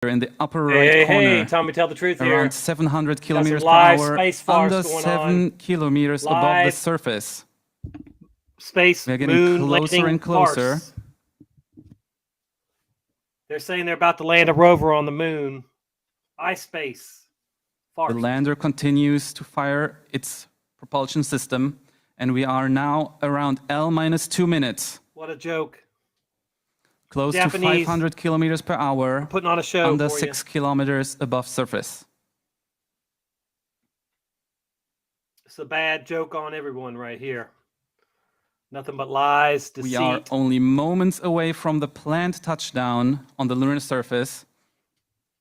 in the upper right corner. Hey, Tommy, tell the truth here. Around 700 kilometers per live hour, space farce under going 7 kilometers above the Live surface. Space We're getting moon closer landing and closer. farce. They're saying they're about to land a rover on the moon. iSpace. Farce. The lander continues to fire its propulsion system, and we are now around L-2 minutes. What a joke. Close Japanese, to 500 kilometers per hour, putting on a show under for 6 kilometers above surface. It's a bad joke on everyone right here. Nothing but lies, deceit. We are only moments away from the planned touchdown on the lunar surface.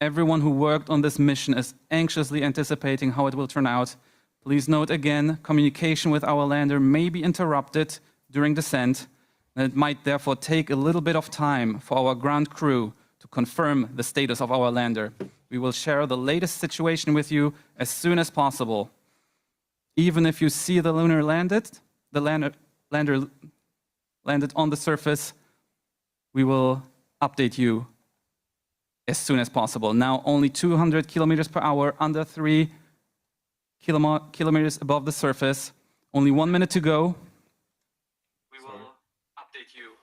Everyone who worked on this mission is anxiously anticipating how it will turn out. Please note again, communication with our lander may be interrupted during descent, and it might therefore take a little bit of time for our ground crew to confirm the status of our lander. We will share the latest situation with you as soon as possible. Even if you see the lander landed on the surface, we will update you as soon as possible. Now only 200 kilometers per hour, under 3 kilometers above the surface. Only 1 minute to go. We will update you.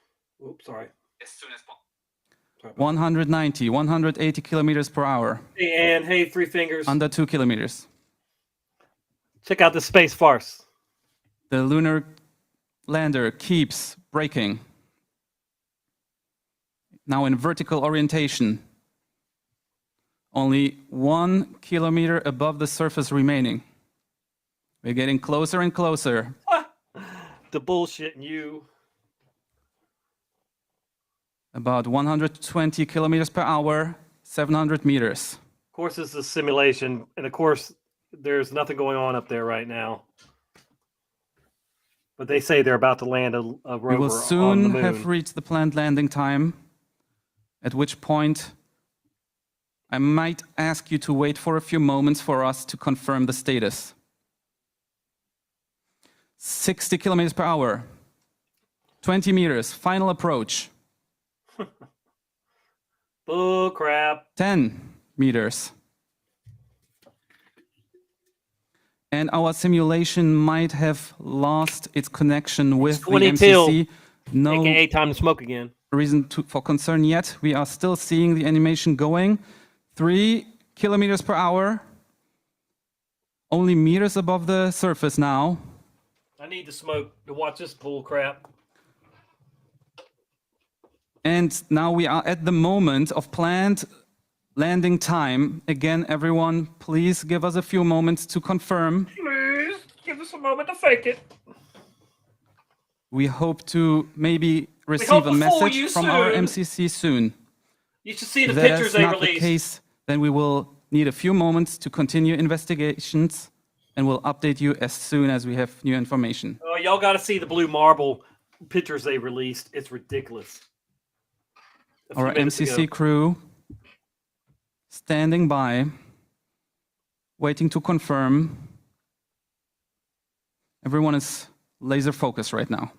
Oops, sorry. As soon as possible. 190, 180 kilometers per hour. Hey, Ann. Hey, Three Fingers. Under 2 kilometers. Check out the space farce. The lunar lander keeps braking. Now in vertical orientation. Only 1 kilometer above the surface remaining. We're getting closer and closer. The bullshit in you. About 120 kilometers per hour, 700 meters. Of course, this is a simulation, and of course, there's nothing going on up there right now. But they say they're about to land a rover. We will on the soon moon. have reached the planned landing time, at which point I might ask you to wait for a few moments for us to confirm the status. 60 kilometers per hour, 20 meters, final approach. Bull crap. 10 meters. And our simulation might have lost its connection with the 22, MCC. No AKA time to smoke again. reason for concern yet. We are still seeing the animation going. 3 kilometers per hour. Only meters above the surface now. I need to smoke to watch this bull crap. And now we are at the moment of planned landing time. Again, everyone, please give us a few moments to confirm. Please give us a moment to fake it. We hope to maybe receive a message from our MCC soon. You should see the If pictures that's they not the released. case, then we will need a few moments to continue investigations, and we'll update you as soon as we have new information. Oh, y'all got to see the blue marble pictures they released. It's ridiculous. Our MCC crew standing by, waiting to confirm. Everyone is laser focused right now.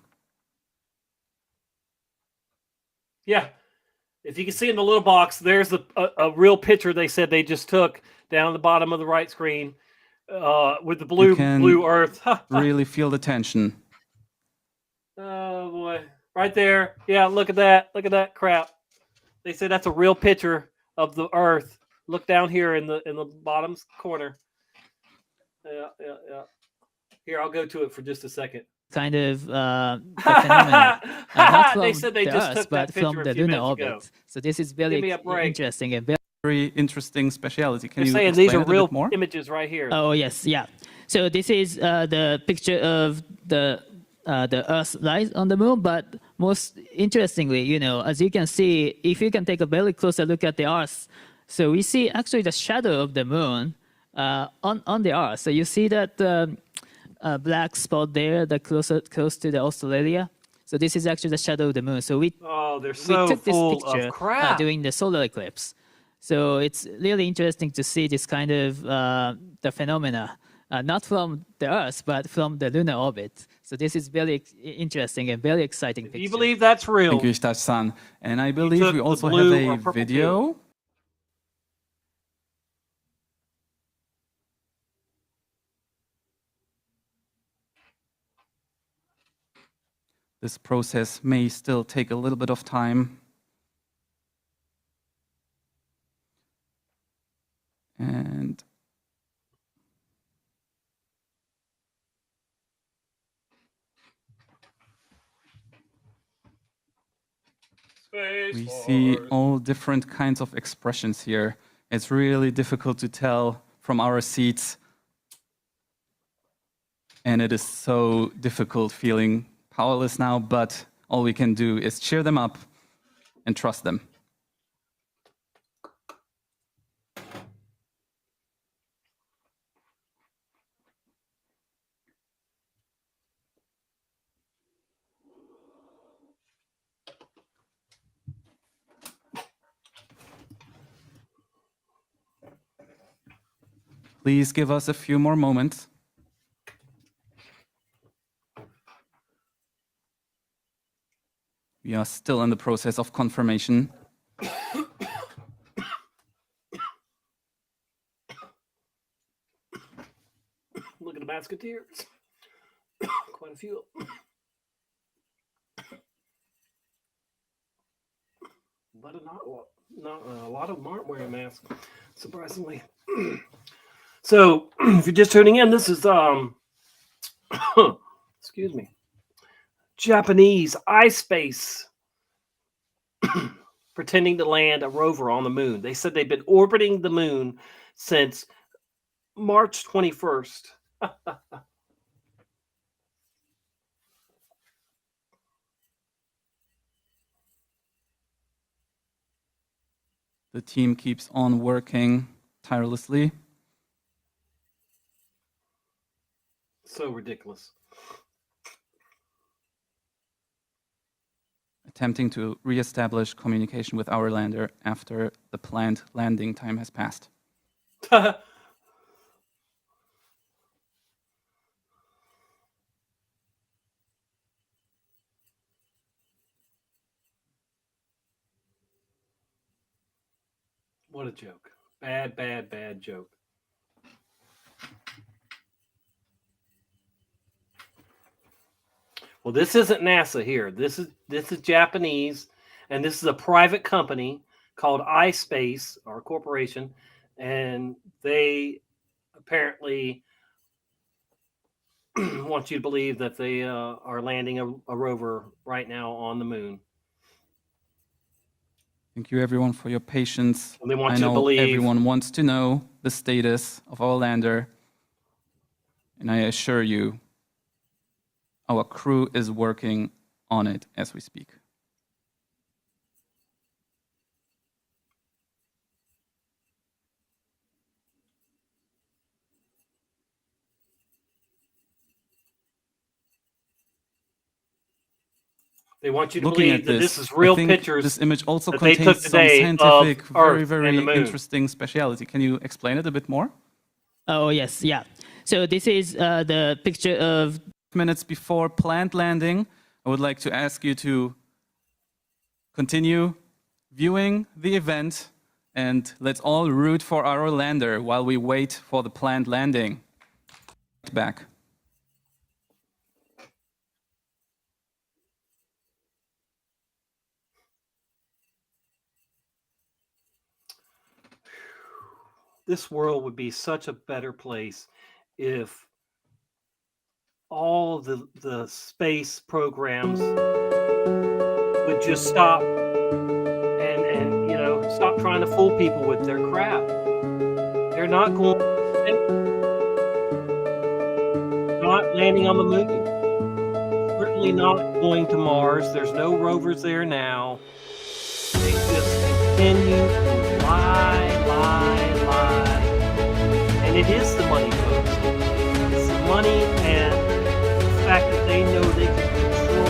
Yeah. If you can see in the little box, there's a real picture they said they just took down the bottom of the right screen with the blue Earth. Really feel the tension. Oh, boy. Right there. Yeah, look at that. Look at that crap. They said that's a real picture of the Earth. Look down here in the bottom corner. Yeah. Here, I'll go to it for just a second. Kind of phenomena, not from they said they the just Earth, took but that from picture a the few lunar minutes ago. orbit. So this is Give very me a break. interesting and Very interesting speciality. Can They're you saying explain these are it a bit real more? images right here. Oh yes, yeah. So this is the picture of the Earth lies on the moon, but most interestingly, as you can see, if you can take a very closer look at the Earth, so we see actually the shadow of the moon on the Earth. So you see that black spot there, that close to the Australia. So this is actually the shadow of the moon. So we they're so took this full picture of crap. during the solar eclipse. So it's really interesting to see this kind of the phenomena, not from the Earth, but from the lunar orbit. So this is very interesting and very exciting picture. You believe that's real? Thank you, Ishtash-san. And I believe took we the also blue have or a purple video. This process may still take a little bit of time. And we see all different kinds of expressions here. It's really difficult to tell from our seats. And it is so difficult feeling powerless now, but all we can do is cheer them up and trust them. Please give us a few more moments. We are still in the process of confirmation. Look at the Musketeers. Quite a few. But not a lot of them aren't wearing masks, surprisingly. So, if you're just tuning in, this is excuse me, Japanese iSpace pretending to land a rover on the moon. They said they've been orbiting the moon since March 21st. The team keeps on working tirelessly. So ridiculous. Attempting to reestablish communication with our lander after the planned landing time has passed. What a joke. Bad, bad, bad joke. Well, this isn't NASA here. This is Japanese, and this is a private company called iSpace, or corporation, and they apparently want you to believe that they are landing a rover right now on the moon. Thank you, everyone, for your patience. And they want I you to know believe. everyone wants to know the status of our lander, and I assure you, our crew is working on it as we speak. They want you to Looking believe at that this is real I think pictures. this image also that they contains took some today scientific, of very, Earth very and the moon. interesting speciality. Can you explain it a bit more? Oh, yes, yeah. So this is the picture of... Minutes before planned landing, I would like to ask you to continue viewing the event, and let's all root for our lander while we wait for the planned landing. Back. This world would be such a better place if all the space programs would just stop and stop trying to fool people with their crap. They're not landing on the moon. Certainly not going to Mars. There's no rovers there now. They just continue to lie. And it is the money, folks. It's the money and the fact that they know they can control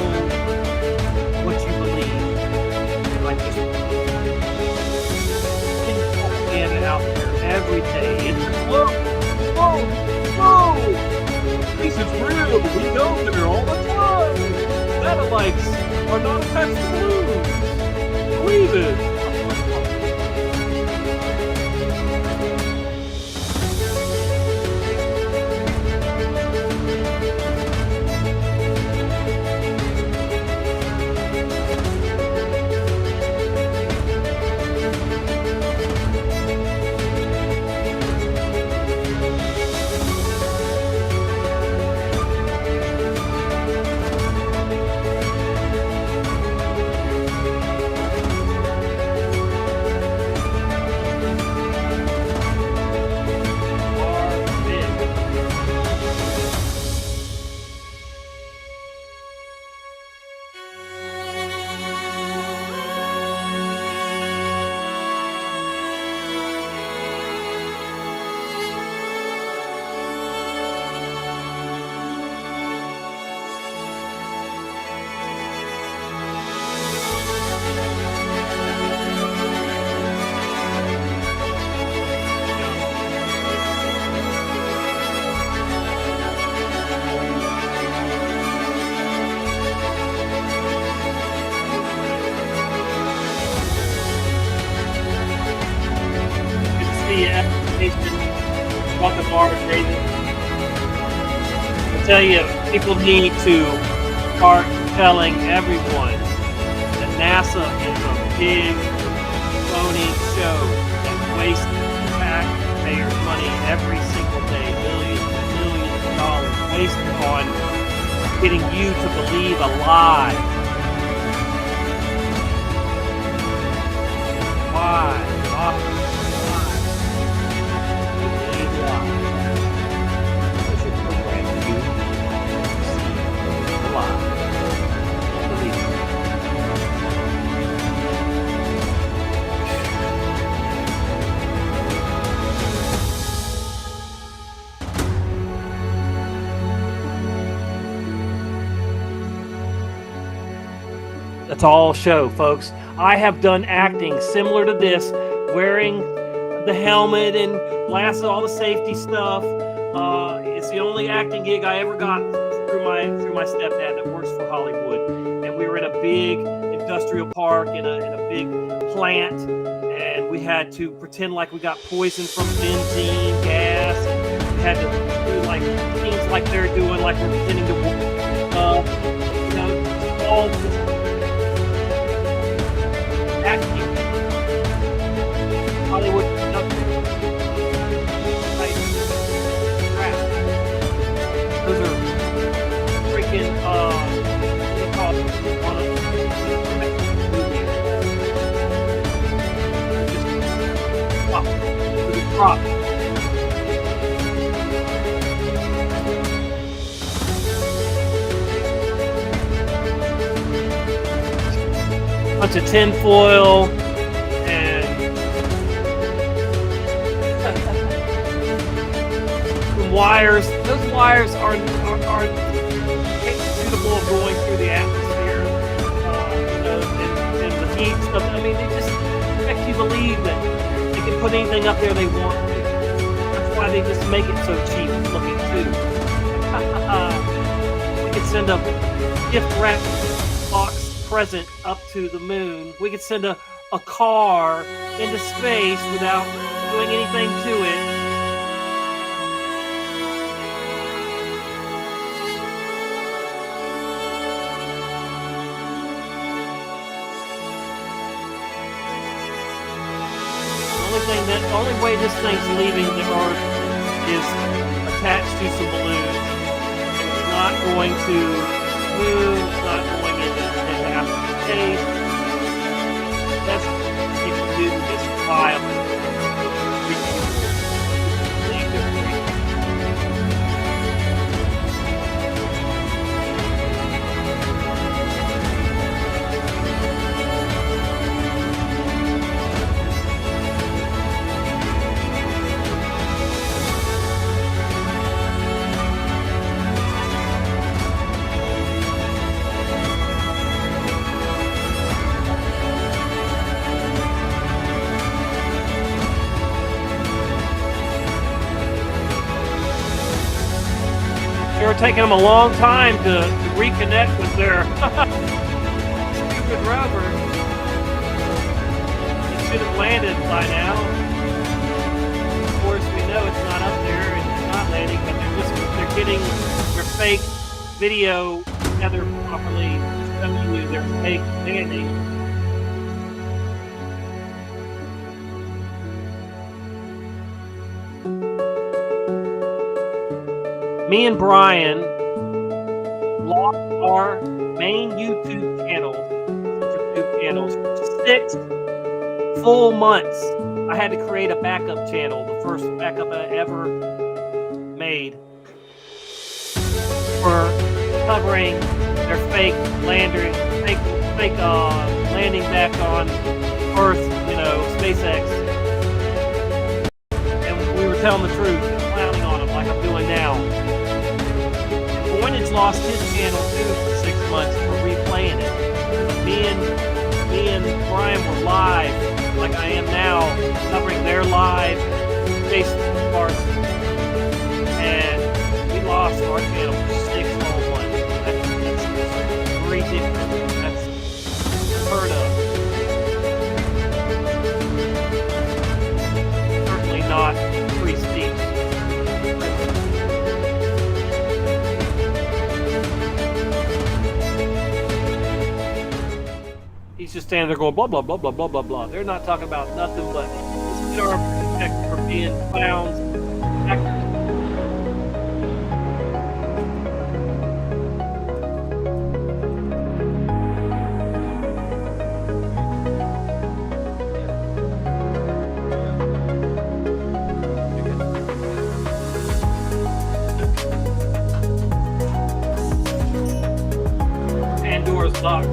what you believe. Like just propaganda out there every day. It's whoa. This is real. We go there all the time. Satellites are not attached to the moon. Believe it. media application. Welcome, Barbara Davis. I tell you, people need to start telling everyone that NASA is a big, phony show that wastes taxpayers' money every single day, millions and millions of dollars wasted on getting you to believe a lie. Why? Why? You believe lies. Because you're programming you to see the lie. Believe it. That's all show, folks. I have done acting similar to this, wearing the helmet and blasting all the safety stuff. It's the only acting gig I ever got through my stepdad that works for Hollywood. And we were in a big industrial park in a big plant, and we had to pretend like we got poisoned from benzene gas. And we had to do like things like they're doing, like we're pretending to, all this acting. Hollywood production. Like, crap. Those are freaking, what do you call it? One of the movies. Just prop. Bunch of tinfoil and some wires. Those wires aren't suitable of going through the atmosphere. And the heat stuff. I mean, they just make you believe that they can put anything up there they want. That's why they just make it so cheap looking too. We could send a gift wrap box present up to the moon. We could send a car into space without doing anything to it. The only way this thing's leaving the Earth is attached to some balloons. It's not going to move, it's not going into outer space. That's what people do is fly up and leave their dream. It's taking them a long time to reconnect with their stupid rover. It should have landed by now. Of course, we know it's not up there and it's not landing, but they're getting their fake video together properly, showing you their fake landing. Me and Brian lost our main YouTube channels for 6 full months. I had to create a backup channel, the first backup I ever made, for covering their fake landing back on Earth, SpaceX. And we were telling the truth, clowning on them like I'm doing now. Boynage lost his channel too for 6 months for replaying it. Me and Brian were live, like I am now, covering their live Facebook Farce, and we lost our channel for 6 whole months. That's ridiculous. That's unheard of. Certainly not standing there going blah blah blah blah blah blah blah. They're not talking about nothing but this our protect for being clowns. Pandora's box.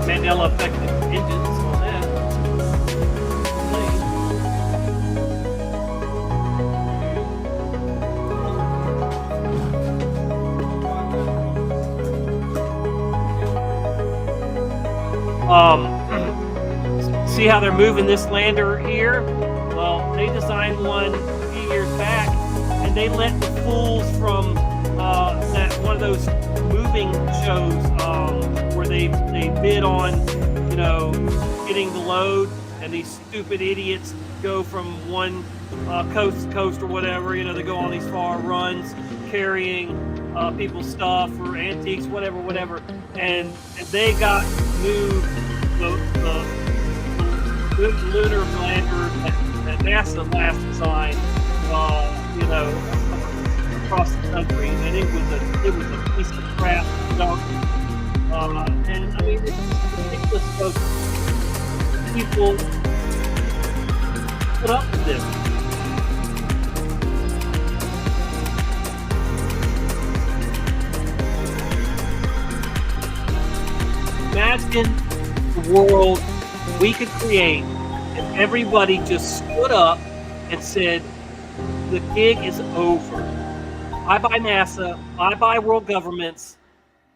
Mandela effect engines on that. See how they're moving this lander here? Well, they designed one a few years back, and they let the fools from that one of those moving shows where they bid on, you know, getting the load, and these stupid idiots go from one coast to coast or whatever. You know, they go on these far runs carrying people's stuff or antiques, whatever, and they got moved the lunar lander that NASA last designed, you know, across the country, and it was a piece of crap junk. And I mean, it's ridiculous because people put up with this. Imagine the world we could create if everybody just stood up and said, the gig is over. Bye-bye NASA, bye-bye world governments,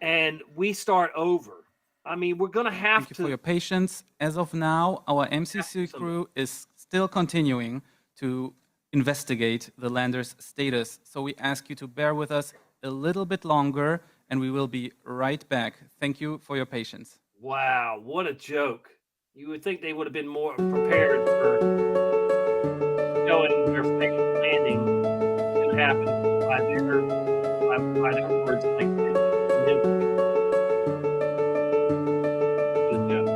and we start over. I mean, we're going to have Thank you for your patience. As of now, our MCC crew is still continuing to investigate the lander's status. So we ask you to bear with us a little bit longer, and we will be right back. Thank you for your patience. Wow, what a joke. You would think they would have been more prepared for showing their fake landing to happen by their words like this. Good joke.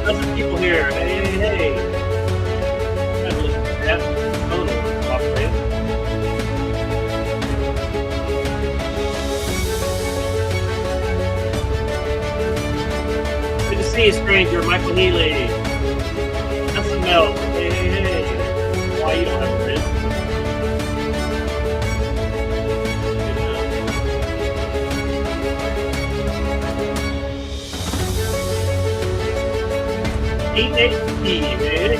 Lots of people here. Hey. That's total operator. Good to see you, stranger. Michael Neely. That's some milk. Hey. Why you don't have a wrist? Ready?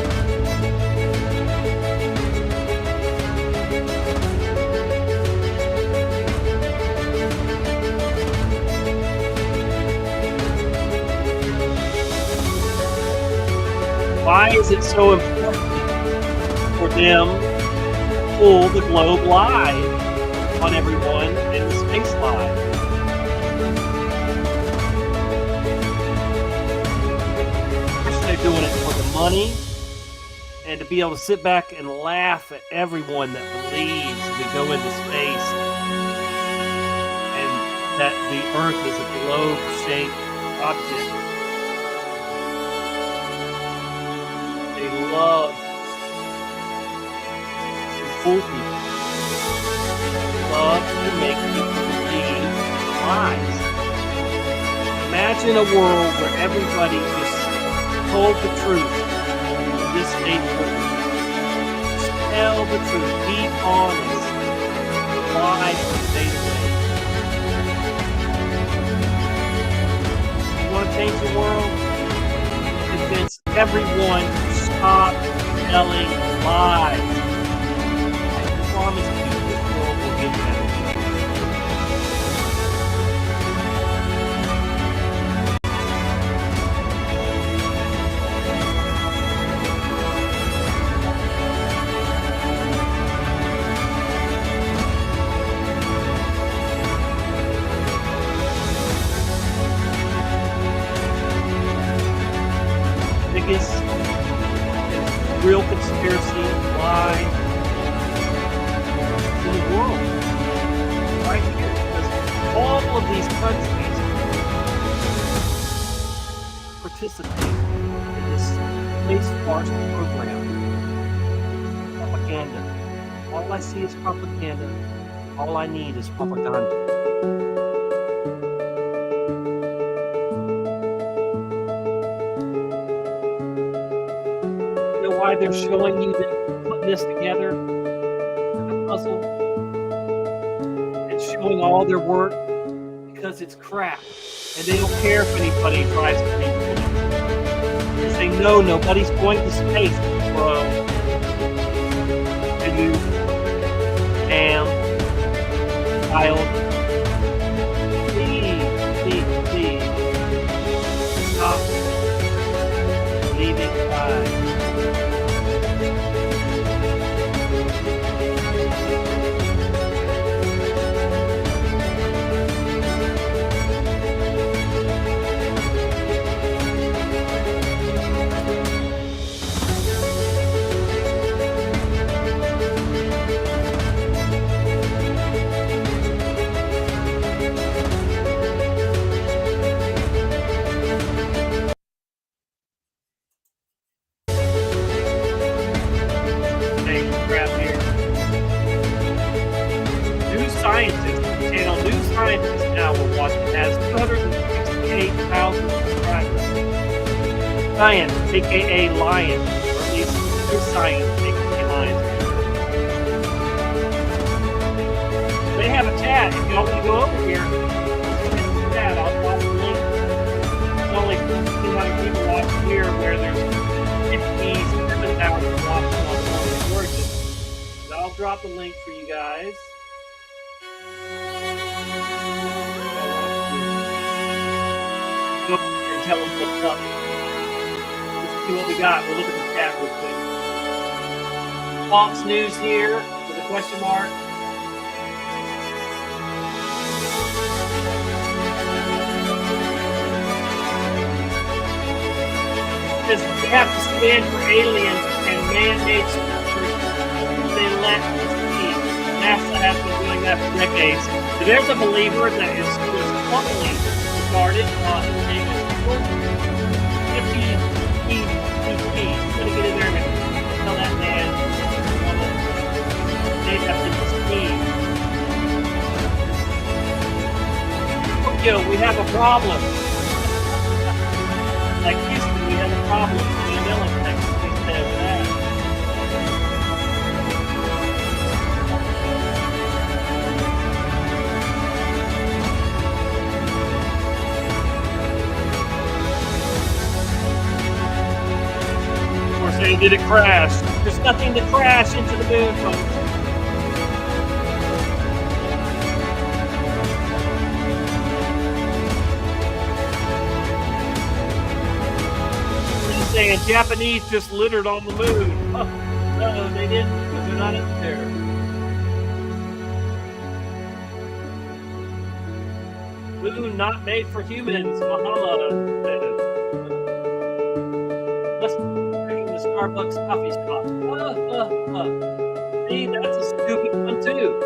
Why is it so important for them to pull the globe live on everyone in the space live? They're doing it for the money and to be able to sit back and laugh at everyone that believes we go into space and that the Earth is a globe-shaped object. They love to fool people. They love to make people believe lies. Imagine a world where everybody just told the truth in this state of just tell the truth, be honest, lie from day to day. You want to change the world? Convince everyone to stop telling lies. I promise you this world biggest real conspiracy lie in the world. Right here. Because all of these countries participate in this space farce program. Propaganda. All I see is propaganda. All I need is propaganda. You know why they're showing you that putting this together like a puzzle and showing all their work? Because it's crap. And they don't care if anybody tries to read it. Because they know nobody's going to space, bro. And you, damn, child, please, stop leaving lies. New Scientist now will watch it. Has 268,000 subscribers. Science, aka Lion, or at least New Science, aka Lion. They have a chat. If y'all want to go over here, hit the chat. I'll drop the link. There's only 1,500 people watching here, where there's 57,000 watching on the origin. But I'll drop the link for you guys. Go and tell them what's up. Let's see what we got. We'll look at the chat real quick. Fox News here with a question mark. Says we have to stand for aliens and man-made structures they let us be. NASA has been doing that for decades. So there's a believer that was totally regarded. His name is I'm gonna get in there and tell that man they have to Steve. Tokyo, we have a problem. Like Houston, we have a problem. Manila, Texas, we have that. We're saying, did it crash? There's nothing to crash into the moon, folks. Saying Japanese just littered on the moon. Oh, no, they didn't, because they're not up there. Moon not made for humans, Muhammad says. Let's bring the Starbucks coffee shop. See, that's a stupid one too.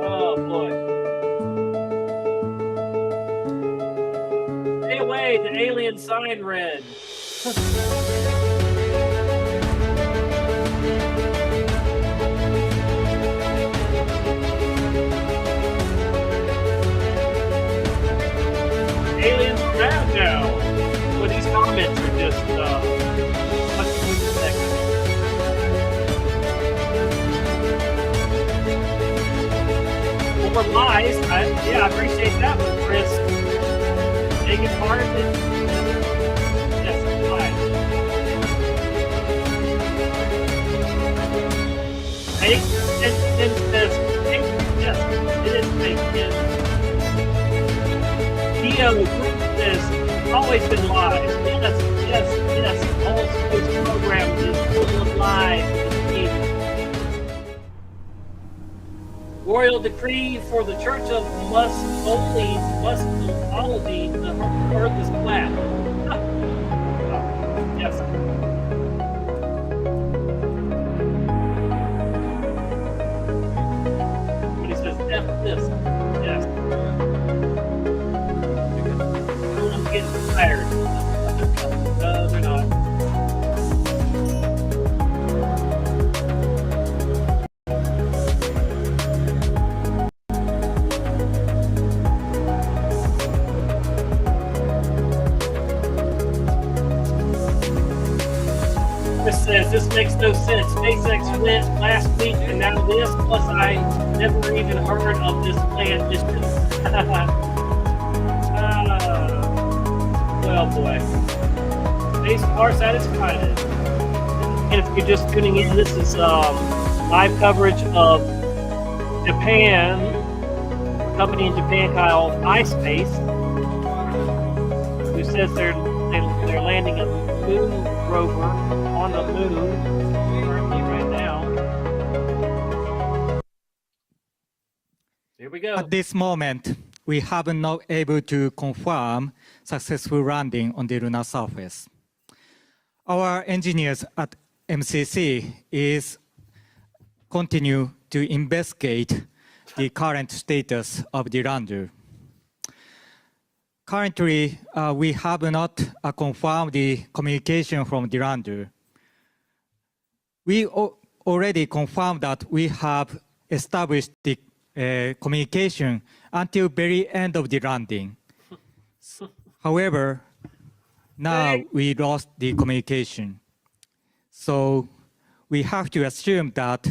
Oh boy. Stay away, the alien sign read. Aliens around now. Well, these comments are just more lies. I appreciate that one, Chris. Taking part of it. Fake and says fake. Yes, it is fake. Yes. Dio says always been lies. Yes. All this program is full of lies. Royal decree for the Church of Muscology, the earth is flat. Yes. getting tired. No, they're not. This says this makes no sense. SpaceX went last week and now this. Plus, I never even heard of this planned mission. Well, boy. Space Farce at its finest. And if you're just tuning in, this is live coverage of Japan. A company in Japan called iSpace, who says they're landing a moon rover on the moon currently right now. Here we go. At this moment, we have not able to confirm successful landing on the lunar surface. Our engineers at MCC is continue to investigate the current status of the lander. Currently, we have not confirmed the communication from the lander. We already confirmed that we have established the communication until very end of the landing. However, now we lost the communication. So we have to assume that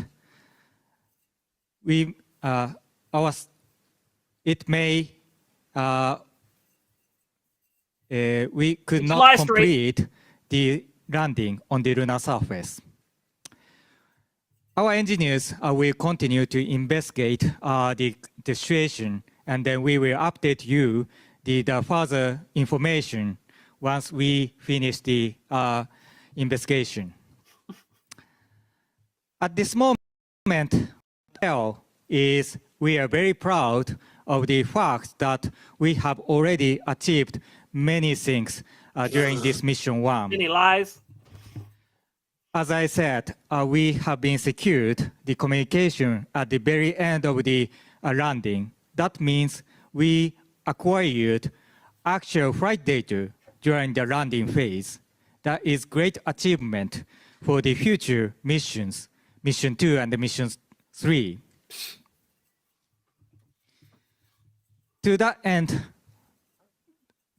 it may we could not complete the landing on the lunar surface. Our engineers will continue to investigate the situation, and then we will update you the further information once we finish the investigation. At this moment, we are very proud of the fact that we have already achieved many things during this mission 1. Any lies? As I said, we have been secured the communication at the very end of the landing. That means we acquired actual flight data during the landing phase. That is great achievement for the future missions, Mission 2 and Mission 3. To that end,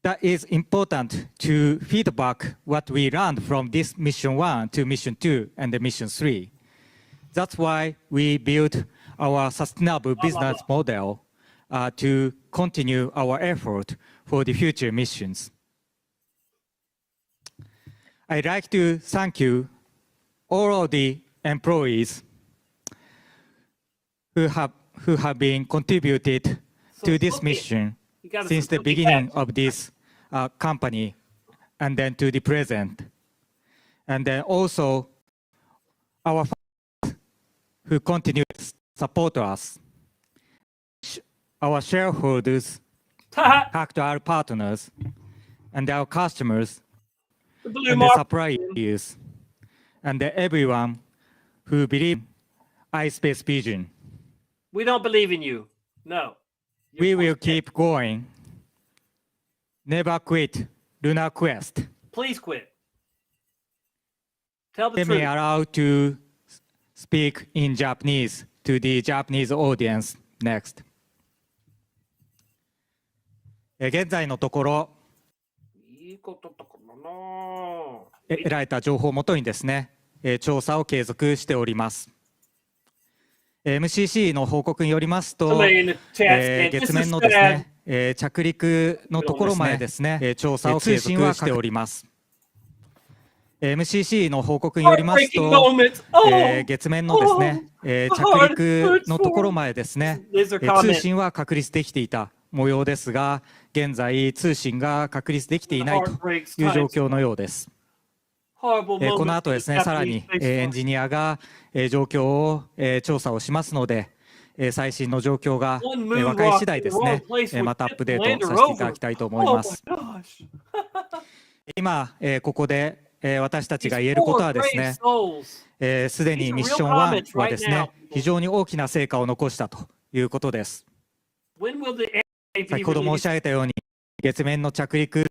that is important to feedback what we learned from this Mission 1 to Mission 2 and the Mission 3. That's why we built our sustainable business model to continue our effort for the future missions. I'd like to thank you, all of the employees who have been contributed to this mission since the beginning of this company and then to the present. And then also our fans who continue to support us, our shareholders, our partners, and our customers, and the suppliers, and everyone who believes in iSpace vision. We don't believe in you. No. We will keep going. Never quit Lunar Quest. Please quit. Tell the Let me truth. allow to speak in Japanese to the Japanese audience next. 現在のところ、いいこととかもな。得られた情報をもとにですね、調査を継続しております。MCC の報告によりますと、月面のですね、着陸のところまでですね、調査を継続しております。MCC の報告によりますと、月面のですね、着陸のところまでですね、通信は確立できていた模様ですが、現在通信が確立できていないという状況のようです。この後ですね、さらにエンジニアが状況を調査をしますので、最新の状況が分かり次第ですね、またアップデートさせていただきたいと思います。今、ここで私たちが言えることはですね、すでにミッション1はですね、非常に大きな成果を残したということです。先ほど申し上げたように、月面の着陸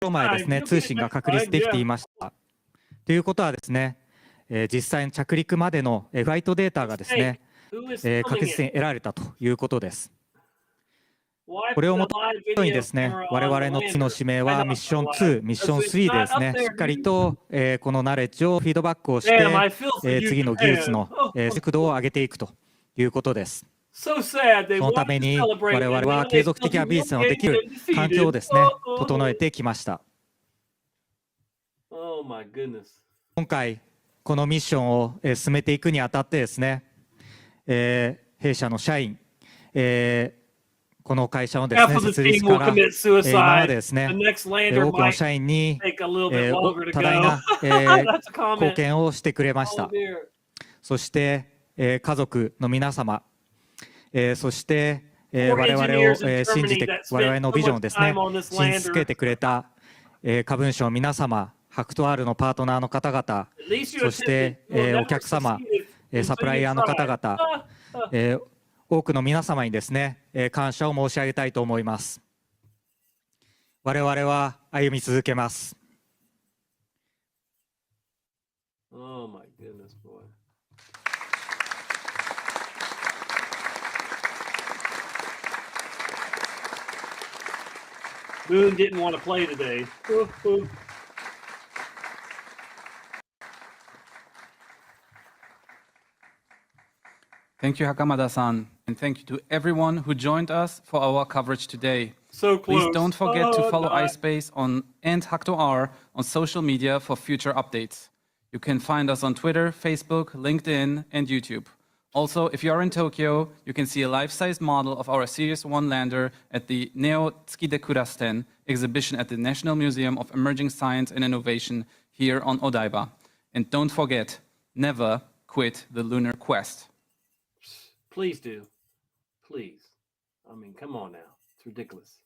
頃前ですね、通信が確立できていました。ということはですね、実際に着陸までのフライトデータがですね、確実に得られたということです。これをもとにですね、我々の次の指名はミッション2、ミッション3でですね、しっかりとこのナレッジをフィードバックをして、次の技術の速度を上げていくということです。そのために我々は継続的なビジネスのできる環境をですね、整えてきました。今回、このミッションを進めていくにあたってですね、弊社の社員、この会社のですね、設立から今までですね、多くの社員に多大な貢献をしてくれました。そして、家族の皆様、そして、我々を信じて、我々のビジョンをですね、信じ続けてくれた花文書の皆様、ハクトワールのパートナーの方々、そして、お客様、サプライヤーの方々、多くの皆様にですね、感謝を申し上げたいと思います。我々は歩み続けます。Oh my goodness, boy. Moon didn't want to play today. Thank you, Hakamada-san, and thank you to everyone who joined us for our coverage today. So close. Please don't forget to follow iSpace and Hakto-R on social media for future updates. You can find us on Twitter, Facebook, LinkedIn, and YouTube. Also, if you are in Tokyo, you can see a life-size model of our Sirius 1 lander at the Neo Tsukide Kurasten exhibition at the National Museum of Emerging Science and Innovation here on Odaiba. And don't forget, never quit the lunar quest. Please do. Please. I mean, come on now. It's ridiculous.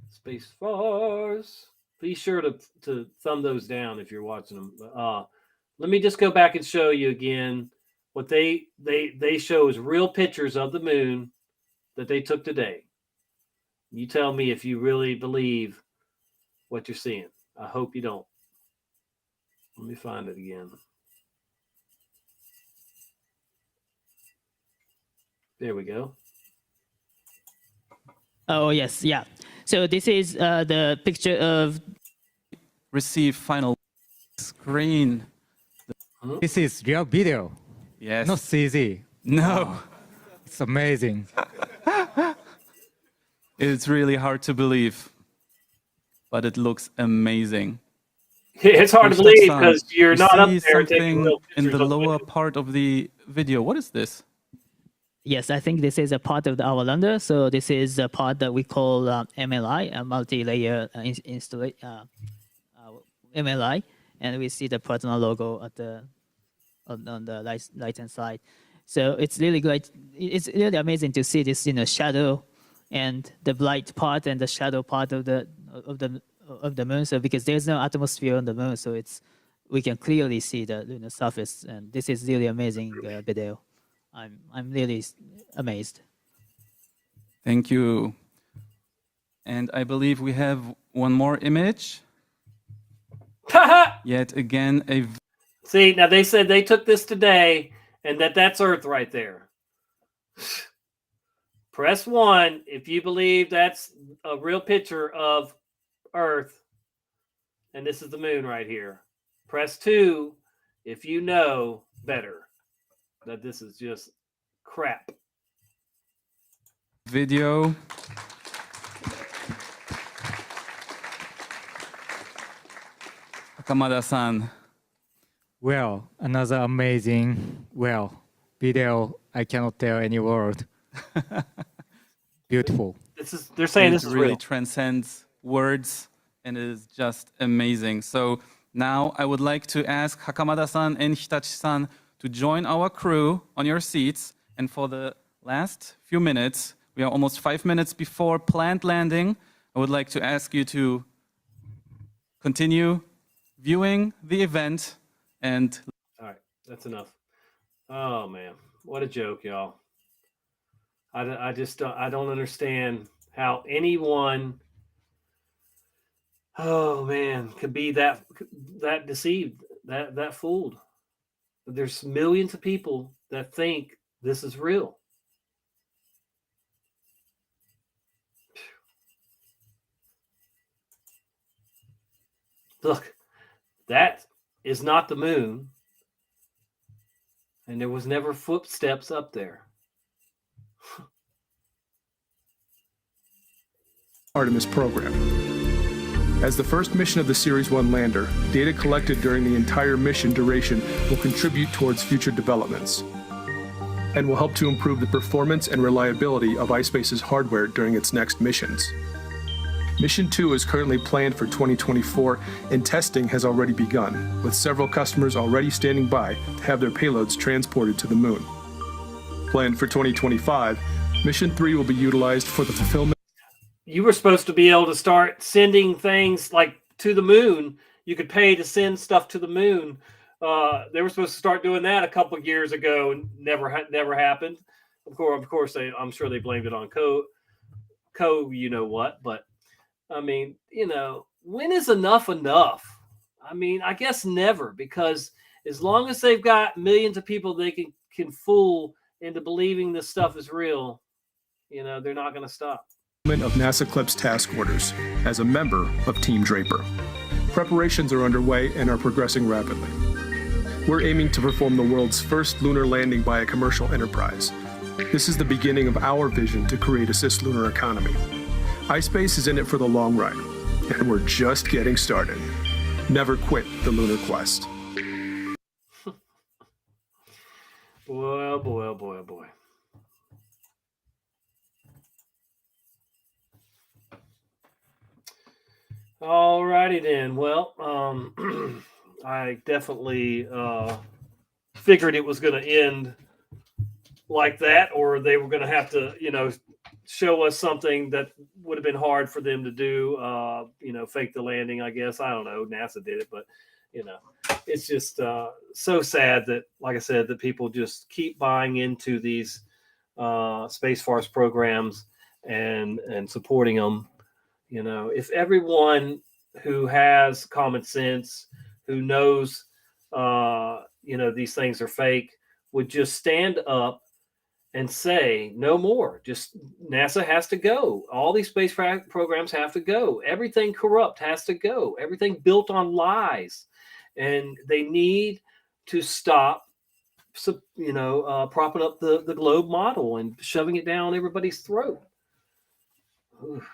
Space Farce. Be sure to thumb those down if you're watching them. Let me just go back and show you again. What they show is real pictures of the moon that they took today. You tell me if you really believe what you're seeing. I hope you don't. Let me find it again. There we go. Oh, yes, yeah. So this is the picture of... Receive final screen. This is real video. Yes. Not CG. No. It's amazing. It's really hard to believe, but it looks amazing. It's hard to believe because you're not up there taking real pictures in the lower part of the video. What is this? Yes, I think this is a part of our lander. So this is a part that we call MLI, a multi-layer MLI, and we see the partner logo at the on the right hand side. So it's really great. It's really amazing to see this, shadow and the bright part and the shadow part of the moon. So because there's no atmosphere on the moon, so we can clearly see the lunar surface, and this is really amazing video. I'm really amazed. Thank you. And I believe we have one more image. Yet again, See, now they said they took this today and that's Earth right there. Press 1 if you believe that's a real picture of Earth. And this is the moon right here. Press 2 if you know better that this is just crap. Video. Hakamada-san. Well, another amazing, video. I cannot tell any word. Beautiful. They're saying this is really real. Transcends words and is just amazing. So now I would like to ask Hakamada-san and Hitachi-san to join our crew on your seats. And for the last few minutes, we are almost 5 minutes before planned landing, I would like to ask you to continue viewing the event. And all right, that's enough. Oh man, what a joke, y'all. I just don't understand how anyone oh man, could be that deceived, that fooled. There's millions of people that think this is real. Look, that is not the moon, and there was never footsteps up there. Artemis program. As the first mission of the Series 1 lander, data collected during the entire mission duration will contribute towards future developments and will help to improve the performance and reliability of iSpace's hardware during its next missions. Mission 2 is currently planned for 2024, and testing has already begun, with several customers already standing by to have their payloads transported to the moon. Planned for 2025, Mission 3 will be utilized for the fulfillment. You were supposed to be able to start sending things like to the moon. You could pay to send stuff to the moon. They were supposed to start doing that a couple of years ago, and never happened. Of course, I'm sure they blamed it on you know what, but I mean, when is enough enough? I mean, I guess never, because as long as they've got millions of people they can fool into believing this stuff is real, they're not going to stop. Of NASA CLPS task orders as a member of Team Draper. Preparations are underway and are progressing rapidly. We're aiming to perform the world's first lunar landing by a commercial enterprise. This is the beginning of our vision to create a cislunar economy. iSpace is in it for the long run, and we're just getting started. Never quit the lunar quest. Boy, oh boy, oh boy, oh boy. All righty then. Well, I definitely figured it was going to end like that, or they were going to have to, show us something that would have been hard for them to do, fake the landing, I guess. I don't know. NASA did it, but, it's just so sad that, like I said, that people just keep buying into these Space Farce programs and supporting them. If everyone who has common sense, who knows, these things are fake, would just stand up and say no more. Just NASA has to go. All these space programs have to go. Everything corrupt has to go. Everything built on lies, and they need to stop. Propping up the globe model and shoving it down everybody's throat. Oof.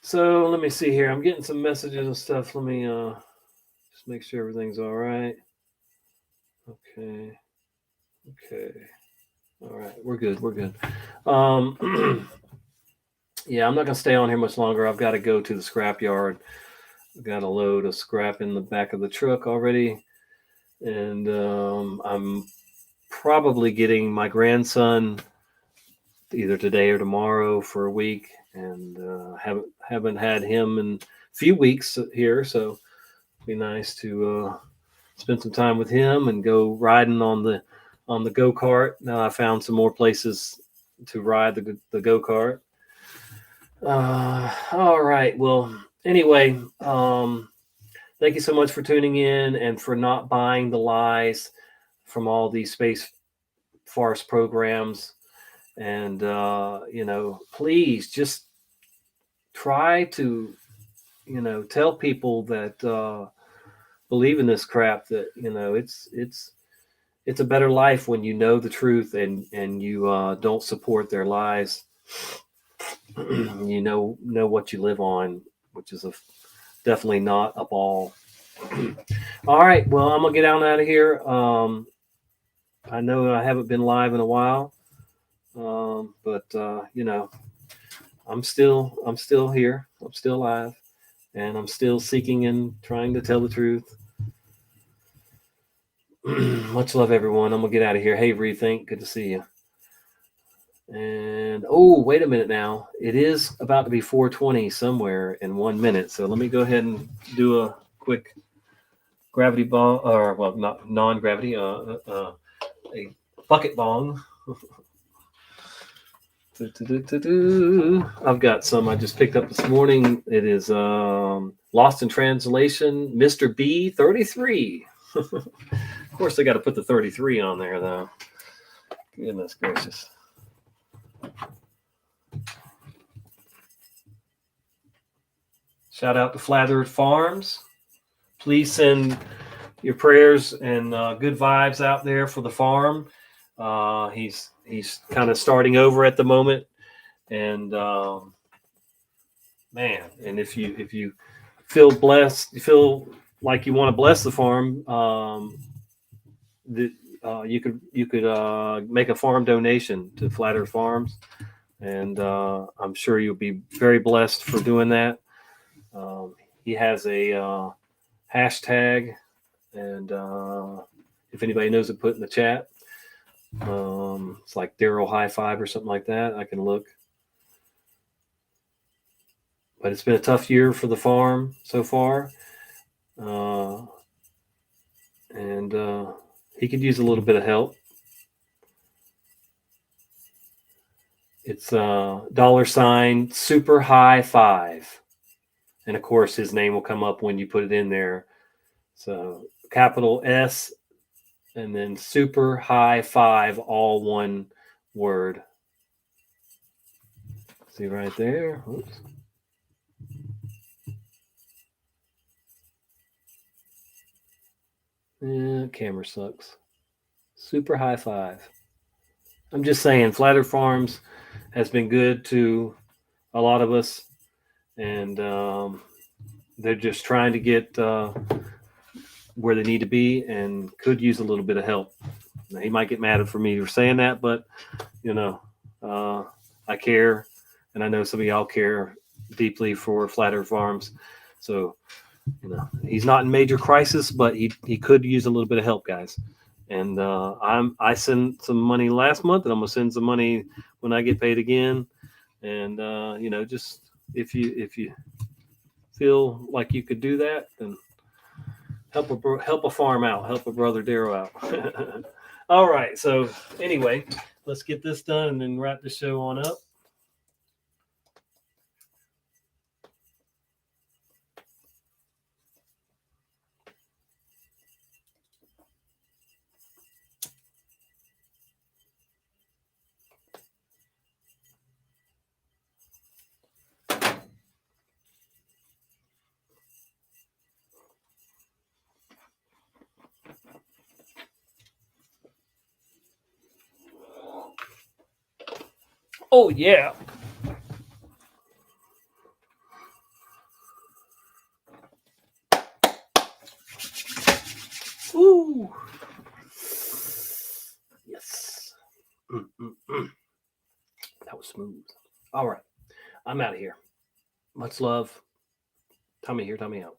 So let me see here. I'm getting some messages and stuff. Let me just make sure everything's all right. Okay. All right. We're good. Yeah, I'm not going to stay on here much longer. I've got to go to the scrap yard. I've got a load of scrap in the back of the truck already. And I'm probably getting my grandson either today or tomorrow for a week, and haven't had him in a few weeks here, so it'd be nice to spend some time with him and go riding on the go-kart. Now I found some more places to ride the go-kart. All right, well, anyway, thank you so much for tuning in and for not buying the lies from all these Space Farce programs. And, please just try to, tell people that believe in this crap that, it's a better life when you know the truth and you don't support their lies. You know what you live on, which is definitely not a ball. All right, well, I'm gonna get out of here. I know I haven't been live in a while, but I'm still here. I'm still alive, and I'm still seeking and trying to tell the truth. Much love, everyone. I'm gonna get out of here. Hey, Rethink, good to see you. And wait a minute now. It is about to be 4:20 somewhere in 1 minute. So let me go ahead and do a quick gravity bong, or well, not non-gravity, a bucket bong. I've got some I just picked up this morning. It is Lost in Translation, Mr. B 33. Of course, they got to put the 33 on there, though. Goodness gracious. Shout out to Flat Earth Farms. Please send your prayers and good vibes out there for the farm. He's kind of starting over at the moment, and man, and if you feel blessed, you feel like you want to bless the farm, you could make a farm donation to Flat Earth Farms, and I'm sure you'll be very blessed for doing that. He has a hashtag, and if anybody knows it, put in the chat. It's like Daryl High Five or something like that. I can look. But it's been a tough year for the farm so far. And he could use a little bit of help. It's $ super high 5. And of course, his name will come up when you put it in there. So capital S and then super high 5, all one word. See right there. Oops. Yeah, camera sucks. Super high 5. I'm just saying, Flat Earth Farms has been good to a lot of us, and they're just trying to get where they need to be and could use a little bit of help. Now, he might get mad for me for saying that, but I care, and I know some of y'all care deeply for Flat Earth Farms. So, he's not in major crisis, but he could use a little bit of help, guys. And I sent some money last month, and I'm gonna send some money when I get paid again. And just if you feel like you could do that, then help a farm out, help a brother Darrow out. All right. So anyway, let's get this done and then wrap the show on up. Oh, yeah. Ooh. Yes. That was smooth. All right. I'm out of here. Much love. Tommy here, Tommy out.